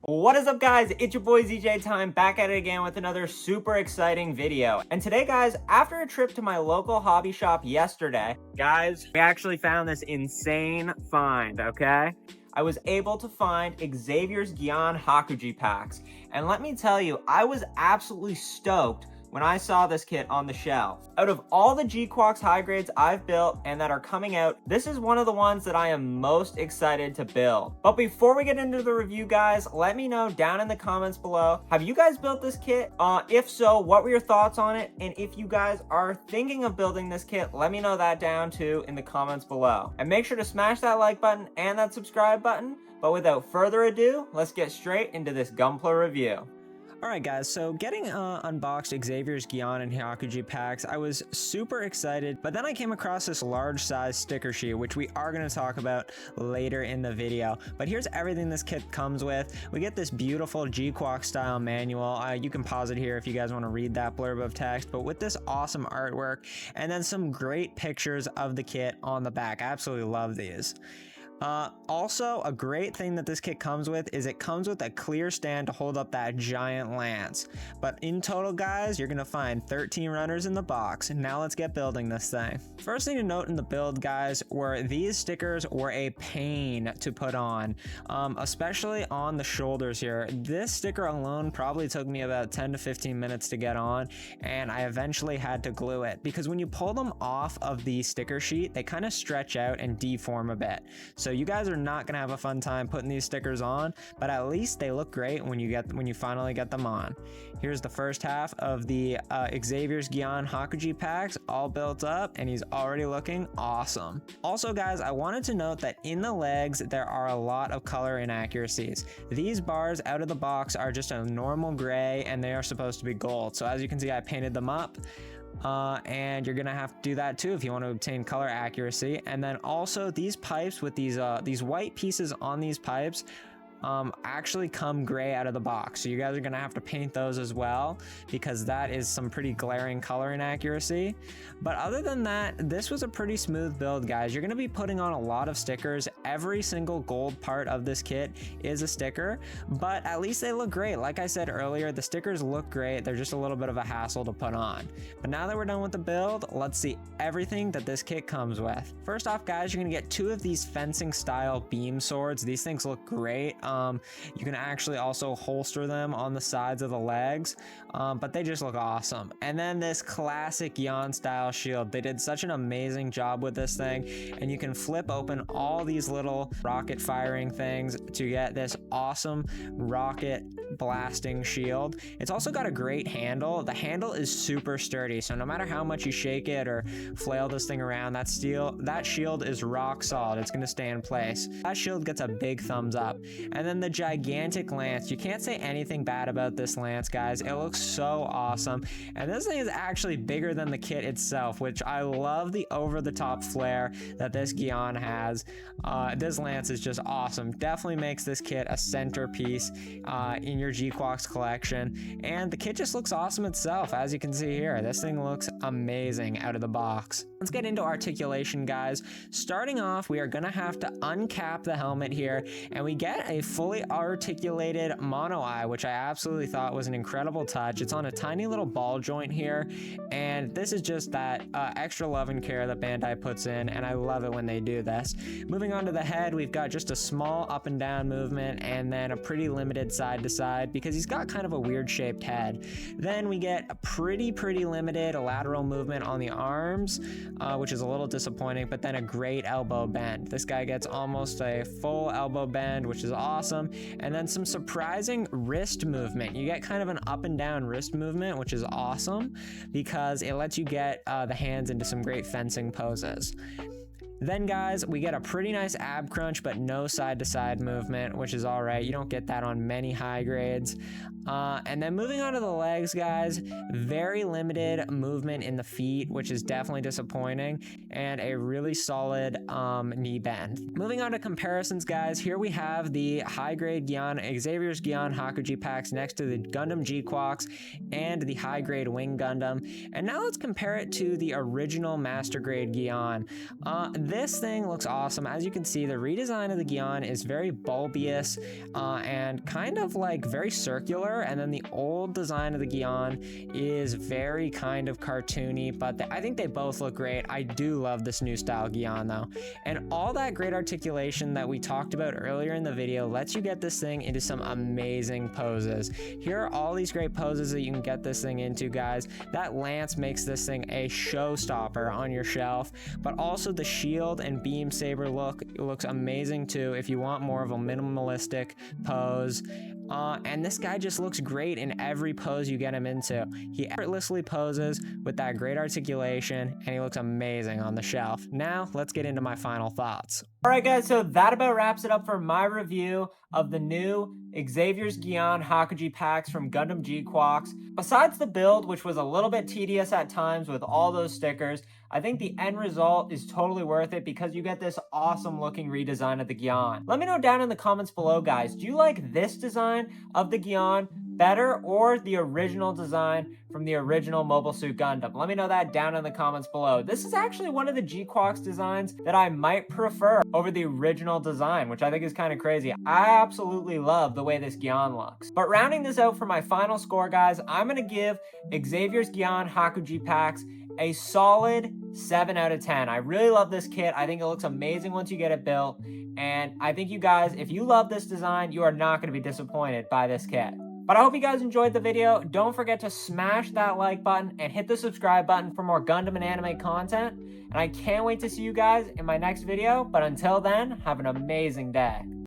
What is up, guys? It's your boy ZJ Time, back at it again with another super exciting video. And today, guys, after a trip to my local hobby shop yesterday, guys, we actually found this insane find, okay? I was able to find Xavier's Gyan Hakuji-Packs. And let me tell you, I was absolutely stoked when I saw this kit on the shelf. Out of all the GQuuuuuuX high grades I've built and that are coming out, this is one of the ones that I am most excited to build. But before we get into the review, guys, let me know down in the comments below, have you guys built this kit? If so, what were your thoughts on it? And if you guys are thinking of building this kit, let me know that down too in the comments below. And make sure to smash that like button and that subscribe button. But without further ado, let's get straight into this Gunpla review. Alright guys, so getting unboxed Xavier's Gyan and Hakuji-Packs, I was super excited, but then I came across this large size sticker sheet, which we are going to talk about later in the video. But here's everything this kit comes with. We get this beautiful GQuuuuuX style manual. You can pause it here if you guys want to read that blurb of text, but with this awesome artwork, and then some great pictures of the kit on the back. I absolutely love these. Also, a great thing that this kit comes with is it comes with a clear stand to hold up that giant lance. But in total, guys, you're gonna find 13 runners in the box. Now let's get building this thing. First thing to note in the build, guys, were these stickers were a pain to put on, especially on the shoulders here. This sticker alone probably took me about 10 to 15 minutes to get on, and I eventually had to glue it because when you pull them off of the sticker sheet, they kind of stretch out and deform a bit. So you guys are not gonna have a fun time putting these stickers on, but at least they look great when you finally get them on. Here's the first half of the Xavier's Gyan Hakuji-Packs all built up, and he's already looking awesome. Also, guys, I wanted to note that in the legs there are a lot of color inaccuracies. These bars out of the box are just a normal gray, and they are supposed to be gold. So as you can see, I painted them up. And you're gonna have to do that too if you want to obtain color accuracy. And then also these pipes with these white pieces on these pipes actually come gray out of the box, so you guys are gonna have to paint those as well because that is some pretty glaring color inaccuracy. But other than that, this was a pretty smooth build, guys. You're gonna be putting on a lot of stickers. Every single gold part of this kit is a sticker, but at least they look great. Like I said earlier, the stickers look great. They're just a little bit of a hassle to put on. But now that we're done with the build, let's see everything that this kit comes with. First off, guys, you're gonna get 2 of these fencing style beam swords. These things look great. You can actually also holster them on the sides of the legs, but they just look awesome. And then this classic Gyan style shield. They did such an amazing job with this thing, and you can flip open all these little rocket firing things to get this awesome rocket blasting shield. It's also got a great handle. The handle is super sturdy, so no matter how much you shake it or flail this thing around, that shield is rock solid. It's going to stay in place. That shield gets a big thumbs up. And then the gigantic lance. You can't say anything bad about this lance, guys. It looks so awesome. And this thing is actually bigger than the kit itself, which I love the over-the-top flare that this Gyan has. This lance is just awesome. Definitely makes this kit a centerpiece in your GQuuuuuX collection. And the kit just looks awesome itself. As you can see here, this thing looks amazing out of the box. Let's get into articulation, guys. Starting off, we are gonna have to uncap the helmet here, and we get a fully articulated mono eye, which I absolutely thought was an incredible touch. It's on a tiny little ball joint here, and this is just that extra love and care that Bandai puts in, and I love it when they do this. Moving on to the head, we've got just a small up and down movement, and then a pretty limited side to side because he's got kind of a weird shaped head. Then we get a pretty limited lateral movement on the arms, which is a little disappointing, but then a great elbow bend. This guy gets almost a full elbow bend, which is awesome. And then some surprising wrist movement. You get kind of an up and down wrist movement, which is awesome because it lets you get the hands into some great fencing poses. Then, guys, we get a pretty nice ab crunch, but no side-to-side movement, which is all right. You don't get that on many high grades. And then moving on to the legs, guys, very limited movement in the feet, which is definitely disappointing, and a really solid knee bend. Moving on to comparisons, guys, here we have the high-grade Xavier's Gyan Hakuji-Packs next to the Gundam GQuuuuuX and the high-grade Wing Gundam. And now let's compare it to the original Master Grade Gyan. This thing looks awesome. As you can see, the redesign of the Gyan is very bulbous and kind of like very circular, and then the old design of the Gyan is very kind of cartoony, but I think they both look great. I do love this new style Gyan though. And all that great articulation that we talked about earlier in the video lets you get this thing into some amazing poses. Here are all these great poses that you can get this thing into, guys. That lance makes this thing a showstopper on your shelf, but also the shield and beam saber look looks amazing too if you want more of a minimalistic pose. And this guy just looks great in every pose you get him into. He effortlessly poses with that great articulation, and he looks amazing on the shelf. Now, let's get into my final thoughts. Alright guys, so that about wraps it up for my review of the new Xavier's Gyan Hakuji-Packs from Gundam GQuuuuuX. Besides the build, which was a little bit tedious at times with all those stickers, I think the end result is totally worth it because you get this awesome looking redesign of the Gyan. Let me know down in the comments below, guys, do you like this design of the Gyan better or the original design from the original Mobile Suit Gundam? Let me know that down in the comments below. This is actually one of the GQuuuuuX designs that I might prefer over the original design, which I think is kind of crazy. I absolutely love the way this Gyan looks. But rounding this out for my final score, guys, I'm going to give Xavier's Gyan Hakuji-Packs a solid 7 out of 10. I really love this kit. I think it looks amazing once you get it built. And I think you guys, if you love this design, you are not going to be disappointed by this kit. But I hope you guys enjoyed the video. Don't forget to smash that like button and hit the subscribe button for more Gundam and anime content. And I can't wait to see you guys in my next video. But until then, have an amazing day.